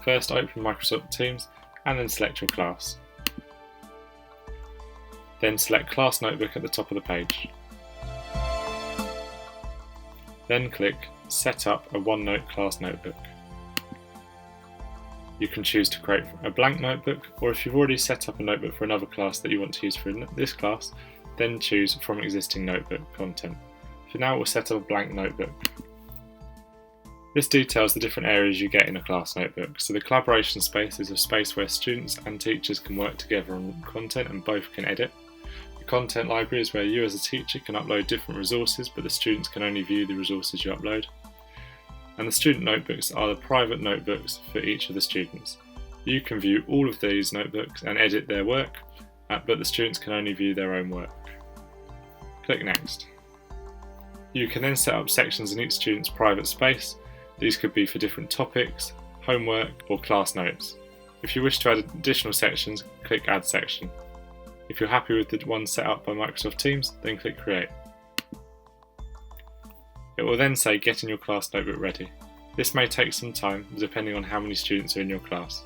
First open Microsoft Teams and then select your class. Then select Class Notebook at the top of the page. Then click Set up a OneNote class notebook. You can choose to create a blank notebook, or if you've already set up a notebook for another class that you want to use for this class, then choose from existing notebook content. For now, we'll set up a blank notebook. This details the different areas you get in a class notebook. So the collaboration space is a space where students and teachers can work together on content and both can edit. The content library is where you as a teacher can upload different resources, but the students can only view the resources you upload. And the student notebooks are the private notebooks for each of the students. You can view all of these notebooks and edit their work, but the students can only view their own work. Click Next. You can then set up sections in each student's private space. These could be for different topics, homework, or class notes. If you wish to add additional sections, click Add Section. If you're happy with the one set up by Microsoft Teams, then click Create. It will then say Getting your class notebook ready. This may take some time depending on how many students are in your class.